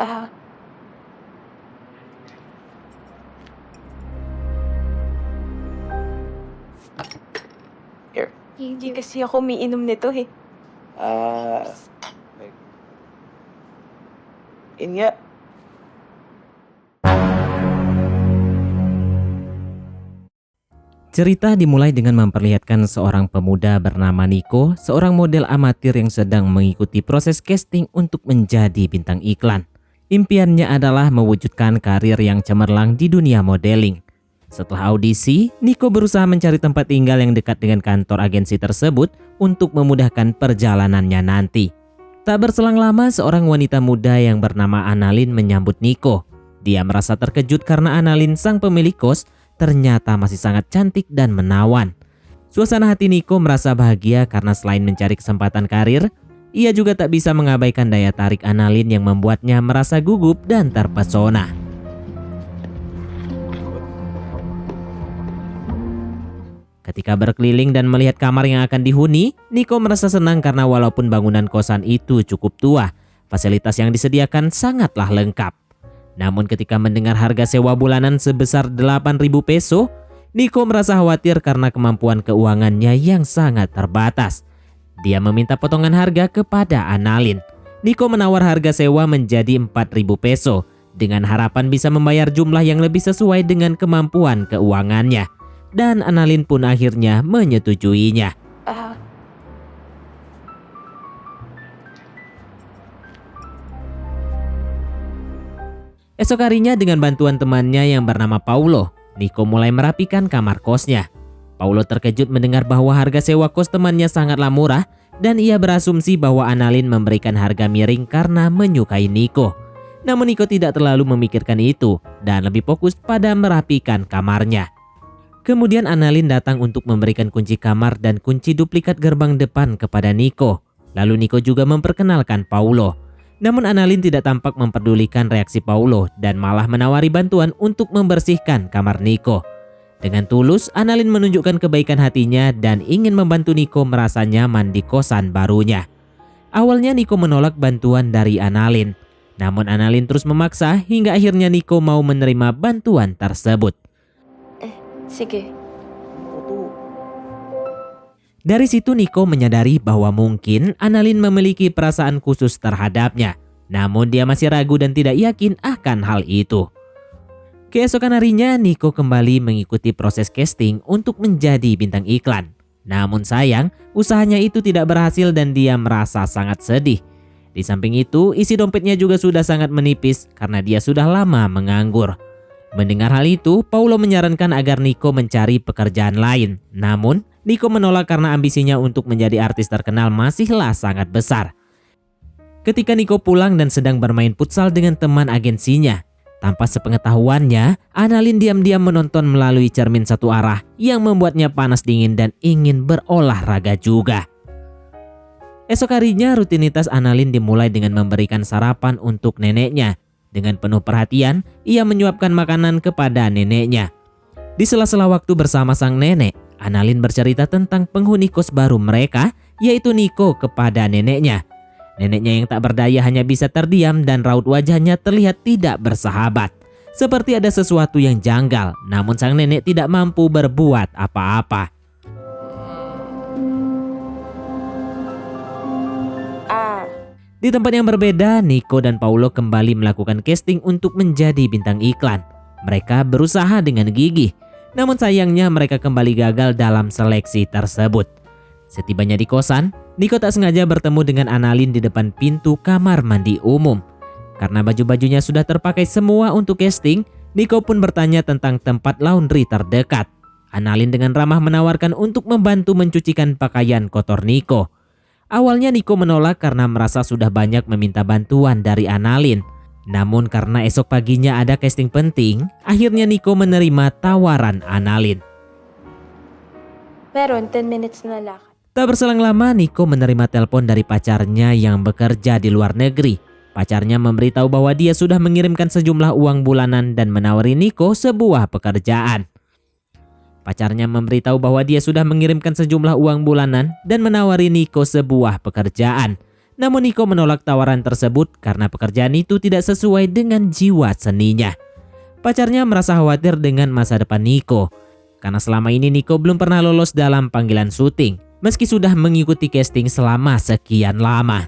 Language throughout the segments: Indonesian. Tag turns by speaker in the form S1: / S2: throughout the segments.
S1: Ah,
S2: Here.
S1: hindi kasi ako umiinom nito eh.
S2: Ah, Yun nga.
S3: Cerita dimulai dengan memperlihatkan seorang pemuda bernama Nico, seorang model amatir yang sedang mengikuti proses casting untuk menjadi bintang iklan. Impiannya adalah mewujudkan karir yang cemerlang di dunia modeling. Setelah audisi, Nico berusaha mencari tempat tinggal yang dekat dengan kantor agensi tersebut untuk memudahkan perjalanannya nanti. Tak berselang lama, seorang wanita muda yang bernama Annalyn menyambut Nico. Dia merasa terkejut karena Annalyn, sang pemilik kos, ternyata masih sangat cantik dan menawan. Suasana hati Nico merasa bahagia karena selain mencari kesempatan karir, ia juga tak bisa mengabaikan daya tarik Annalyn yang membuatnya merasa gugup dan terpesona. Ketika berkeliling dan melihat kamar yang akan dihuni, Nico merasa senang karena walaupun bangunan kosan itu cukup tua, fasilitas yang disediakan sangatlah lengkap. Namun ketika mendengar harga sewa bulanan sebesar 8.000 peso, Nico merasa khawatir karena kemampuan keuangannya yang sangat terbatas. Dia meminta potongan harga kepada Annalyn. Nico menawar harga sewa menjadi 4.000 peso dengan harapan bisa membayar jumlah yang lebih sesuai dengan kemampuan keuangannya. Dan Annalyn pun akhirnya menyetujuinya.
S1: Ah,
S3: Esok harinya dengan bantuan temannya yang bernama Paulo, Nico mulai merapikan kamar kosnya. Paulo terkejut mendengar bahwa harga sewa kos temannya sangatlah murah dan ia berasumsi bahwa Annalyn memberikan harga miring karena menyukai Nico. Namun Nico tidak terlalu memikirkan itu dan lebih fokus pada merapikan kamarnya. Kemudian Annalyn datang untuk memberikan kunci kamar dan kunci duplikat gerbang depan kepada Nico. Lalu Nico juga memperkenalkan Paulo. Namun Annalyn tidak tampak memperdulikan reaksi Paulo dan malah menawari bantuan untuk membersihkan kamar Nico. Dengan tulus, Annalyn menunjukkan kebaikan hatinya dan ingin membantu Nico merasa nyaman di kosan barunya. Awalnya Nico menolak bantuan dari Annalyn. Namun Annalyn terus memaksa hingga akhirnya Nico mau menerima bantuan tersebut.
S1: sige.
S3: Dari situ Nico menyadari bahwa mungkin Annalyn memiliki perasaan khusus terhadapnya. Namun dia masih ragu dan tidak yakin akan hal itu. Keesokan harinya Nico kembali mengikuti proses casting untuk menjadi bintang iklan. Namun sayang, usahanya itu tidak berhasil dan dia merasa sangat sedih. Di samping itu, isi dompetnya juga sudah sangat menipis karena dia sudah lama menganggur. Mendengar hal itu, Paulo menyarankan agar Nico mencari pekerjaan lain. Namun, Nico menolak karena ambisinya untuk menjadi artis terkenal masihlah sangat besar. Ketika Nico pulang dan sedang bermain futsal dengan teman agensinya, tanpa sepengetahuannya, Annalyn diam-diam menonton melalui cermin satu arah yang membuatnya panas dingin dan ingin berolahraga juga. Esok harinya rutinitas Annalyn dimulai dengan memberikan sarapan untuk neneknya. Dengan penuh perhatian, ia menyuapkan makanan kepada neneknya. Di sela-sela waktu bersama sang nenek, Annalyn bercerita tentang penghuni kos baru mereka, yaitu Nico, kepada neneknya. Neneknya yang tak berdaya hanya bisa terdiam dan raut wajahnya terlihat tidak bersahabat. Seperti ada sesuatu yang janggal, namun sang nenek tidak mampu berbuat apa-apa. Di tempat yang berbeda, Nico dan Paulo kembali melakukan casting untuk menjadi bintang iklan. Mereka berusaha dengan gigih, namun sayangnya mereka kembali gagal dalam seleksi tersebut. Setibanya di kosan, Nico tak sengaja bertemu dengan Annalyn di depan pintu kamar mandi umum. Karena baju-bajunya sudah terpakai semua untuk casting, Nico pun bertanya tentang tempat laundry terdekat. Annalyn dengan ramah menawarkan untuk membantu mencucikan pakaian kotor Nico. Awalnya Nico menolak karena merasa sudah banyak meminta bantuan dari Annalyn. Namun karena esok paginya ada casting penting, akhirnya Nico menerima tawaran Annalyn.
S1: Meron 10 minutes na lakad.
S3: Tak berselang lama, Nico menerima telepon dari pacarnya yang bekerja di luar negeri. Pacarnya memberitahu bahwa dia sudah mengirimkan sejumlah uang bulanan dan menawari Nico sebuah pekerjaan. Pacarnya memberitahu bahwa dia sudah mengirimkan sejumlah uang bulanan dan menawari Nico sebuah pekerjaan. Namun Niko menolak tawaran tersebut karena pekerjaan itu tidak sesuai dengan jiwa seninya. Pacarnya merasa khawatir dengan masa depan Niko, karena selama ini Niko belum pernah lolos dalam panggilan syuting, meski sudah mengikuti casting selama sekian lama.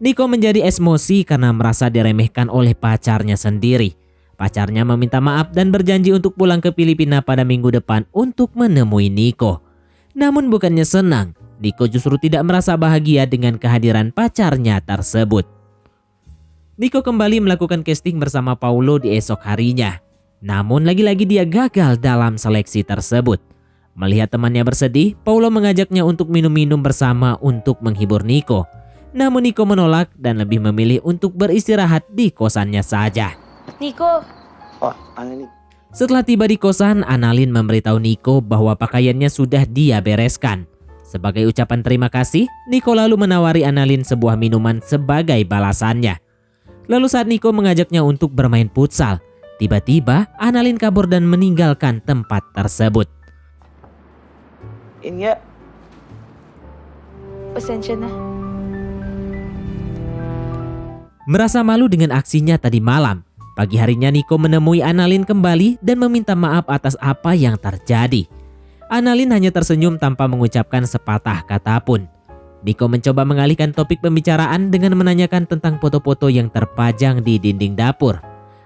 S3: Niko menjadi emosi karena merasa diremehkan oleh pacarnya sendiri. Pacarnya meminta maaf dan berjanji untuk pulang ke Filipina pada minggu depan untuk menemui Niko. Namun bukannya senang, Niko justru tidak merasa bahagia dengan kehadiran pacarnya tersebut. Niko kembali melakukan casting bersama Paulo di esok harinya. Namun lagi-lagi dia gagal dalam seleksi tersebut. Melihat temannya bersedih, Paulo mengajaknya untuk minum-minum bersama untuk menghibur Niko. Namun Niko menolak dan lebih memilih untuk beristirahat di kosannya saja.
S1: Nico,
S2: Oh, Annalyn.
S3: Setelah tiba di kosan, Annalyn memberitahu Niko bahwa pakaiannya sudah dia bereskan. Sebagai ucapan terima kasih, Niko lalu menawari Annalyn sebuah minuman sebagai balasannya. Lalu saat Niko mengajaknya untuk bermain futsal, tiba-tiba Annalyn kabur dan meninggalkan tempat tersebut.
S2: Inya,
S1: pasensya na.
S3: Merasa malu dengan aksinya tadi malam, pagi harinya Niko menemui Annalyn kembali dan meminta maaf atas apa yang terjadi. Annalyn hanya tersenyum tanpa mengucapkan sepatah kata pun. Niko mencoba mengalihkan topik pembicaraan dengan menanyakan tentang foto-foto yang terpajang di dinding dapur.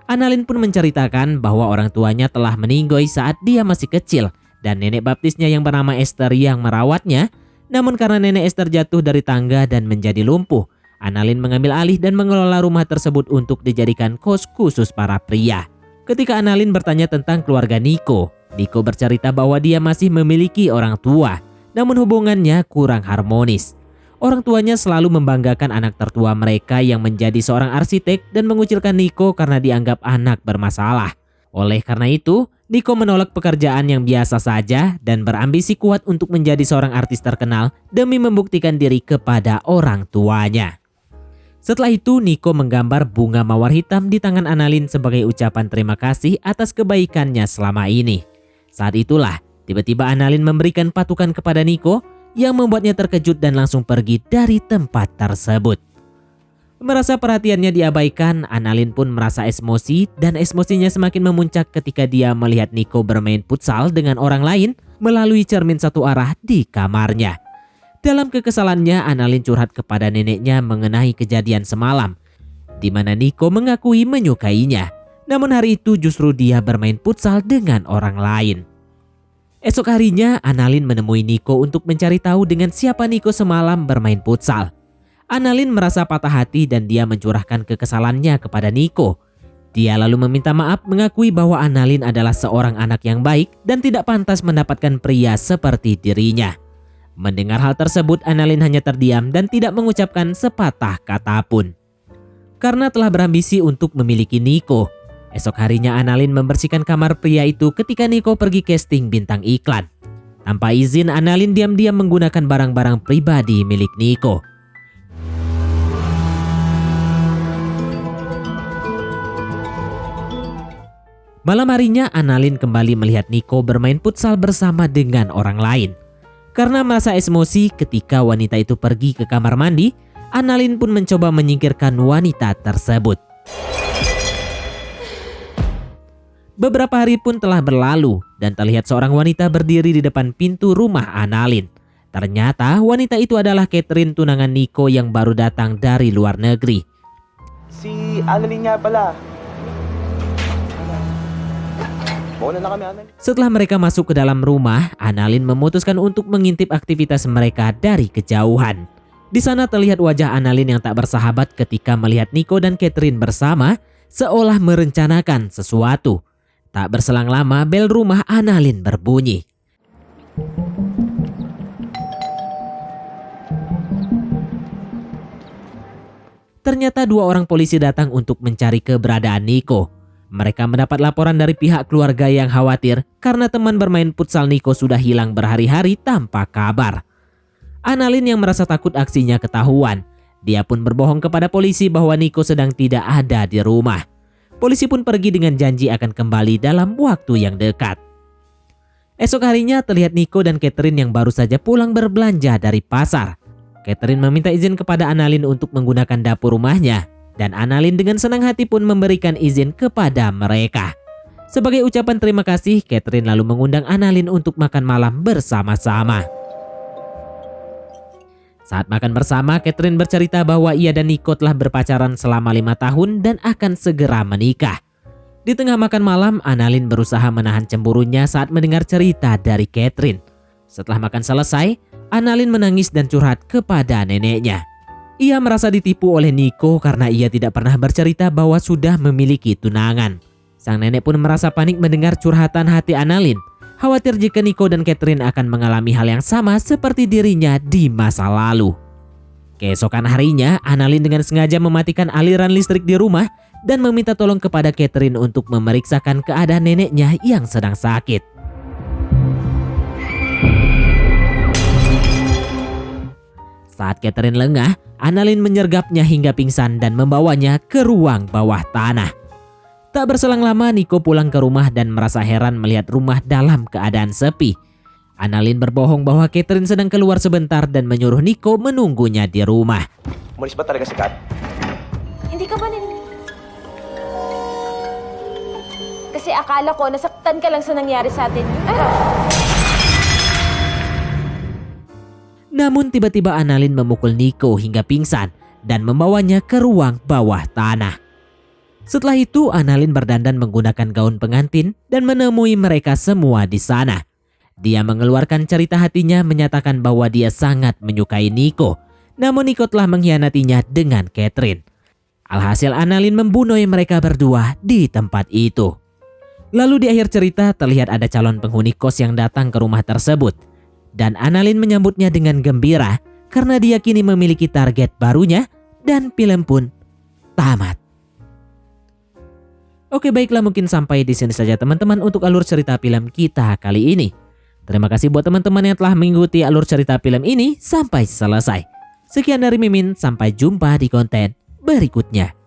S3: Annalyn pun menceritakan bahwa orang tuanya telah meninggoy saat dia masih kecil dan nenek baptisnya yang bernama Esther yang merawatnya. Namun karena nenek Esther jatuh dari tangga dan menjadi lumpuh, Annalyn mengambil alih dan mengelola rumah tersebut untuk dijadikan kos khusus para pria. Ketika Annalyn bertanya tentang keluarga Niko, Niko bercerita bahwa dia masih memiliki orang tua, namun hubungannya kurang harmonis. Orang tuanya selalu membanggakan anak tertua mereka yang menjadi seorang arsitek dan mengucilkan Niko karena dianggap anak bermasalah. Oleh karena itu, Niko menolak pekerjaan yang biasa saja dan berambisi kuat untuk menjadi seorang artis terkenal demi membuktikan diri kepada orang tuanya. Setelah itu, Niko menggambar bunga mawar hitam di tangan Annalyn sebagai ucapan terima kasih atas kebaikannya selama ini. Saat itulah, tiba-tiba Annalyn memberikan patukan kepada Niko yang membuatnya terkejut dan langsung pergi dari tempat tersebut. Merasa perhatiannya diabaikan, Annalyn pun merasa emosi dan emosinya semakin memuncak ketika dia melihat Niko bermain futsal dengan orang lain melalui cermin satu arah di kamarnya. Dalam kekesalannya, Annalyn curhat kepada neneknya mengenai kejadian semalam, di mana Niko mengakui menyukainya. Namun hari itu justru dia bermain futsal dengan orang lain. Esok harinya, Annalyn menemui Niko untuk mencari tahu dengan siapa Niko semalam bermain futsal. Annalyn merasa patah hati dan dia mencurahkan kekesalannya kepada Niko. Dia lalu meminta maaf, mengakui bahwa Annalyn adalah seorang anak yang baik dan tidak pantas mendapatkan pria seperti dirinya. Mendengar hal tersebut, Annalyn hanya terdiam dan tidak mengucapkan sepatah kata pun. Karena telah berambisi untuk memiliki Niko, esok harinya Annalyn membersihkan kamar pria itu ketika Niko pergi casting bintang iklan. Tanpa izin, Annalyn diam-diam menggunakan barang-barang pribadi milik Niko. Malam harinya, Annalyn kembali melihat Niko bermain futsal bersama dengan orang lain. Karena merasa emosi ketika wanita itu pergi ke kamar mandi, Annalyn pun mencoba menyingkirkan wanita tersebut. Beberapa hari pun telah berlalu dan terlihat seorang wanita berdiri di depan pintu rumah Annalyn. Ternyata wanita itu adalah Catherine, tunangan Niko yang baru datang dari luar negeri.
S2: si Annalyn nga pala. Mauna na kami, Annalyn.
S3: Setelah mereka masuk ke dalam rumah, Annalyn memutuskan untuk mengintip aktivitas mereka dari kejauhan. Di sana terlihat wajah Annalyn yang tak bersahabat ketika melihat Niko dan Catherine bersama, seolah merencanakan sesuatu. Tak berselang lama, bel rumah Annalyn berbunyi. Ternyata dua orang polisi datang untuk mencari keberadaan Niko. Mereka mendapat laporan dari pihak keluarga yang khawatir karena teman bermain futsal Niko sudah hilang berhari-hari tanpa kabar. Annalyn yang merasa takut aksinya ketahuan. Dia pun berbohong kepada polisi bahwa Niko sedang tidak ada di rumah. Polisi pun pergi dengan janji akan kembali dalam waktu yang dekat. Esok harinya terlihat Niko dan Catherine yang baru saja pulang berbelanja dari pasar. Catherine meminta izin kepada Annalyn untuk menggunakan dapur rumahnya dan Annalyn dengan senang hati pun memberikan izin kepada mereka. Sebagai ucapan terima kasih, Catherine lalu mengundang Annalyn untuk makan malam bersama-sama. Saat makan bersama, Catherine bercerita bahwa ia dan Nico telah berpacaran selama 5 tahun dan akan segera menikah. Di tengah makan malam, Annalyn berusaha menahan cemburunya saat mendengar cerita dari Catherine. Setelah makan selesai, Annalyn menangis dan curhat kepada neneknya. Ia merasa ditipu oleh Nico karena ia tidak pernah bercerita bahwa sudah memiliki tunangan. Sang nenek pun merasa panik mendengar curhatan hati Annalyn. Khawatir jika Nico dan Catherine akan mengalami hal yang sama seperti dirinya di masa lalu. Keesokan harinya, Annalyn dengan sengaja mematikan aliran listrik di rumah dan meminta tolong kepada Catherine untuk memeriksakan keadaan neneknya yang sedang sakit. Saat Catherine lengah, Annalyn menyergapnya hingga pingsan dan membawanya ke ruang bawah tanah. Tak berselang lama, Nico pulang ke rumah dan merasa heran melihat rumah dalam keadaan sepi. Annalyn berbohong bahwa Catherine sedang keluar sebentar dan menyuruh Nico menunggunya di rumah.
S2: Umalis ba talaga si Kat?
S1: Hindi ka ba Kasi akala ko nasaktan ka lang sa nangyari sa atin.
S3: Namun tiba-tiba Annalyn memukul Nico hingga pingsan dan membawanya ke ruang bawah tanah. Setelah itu, Annalyn berdandan menggunakan gaun pengantin dan menemui mereka semua di sana. Dia mengeluarkan cerita hatinya menyatakan bahwa dia sangat menyukai Nico. Namun Nico telah mengkhianatinya dengan Catherine. Alhasil Annalyn membunuh mereka berdua di tempat itu. Lalu di akhir cerita terlihat ada calon penghuni kos yang datang ke rumah tersebut. Dan Annalyn menyambutnya dengan gembira karena dia kini memiliki target barunya dan film pun tamat. Oke, baiklah, mungkin sampai di sini saja teman-teman untuk alur cerita film kita kali ini. Terima kasih buat teman-teman yang telah mengikuti alur cerita film ini sampai selesai. Sekian dari Mimin, sampai jumpa di konten berikutnya.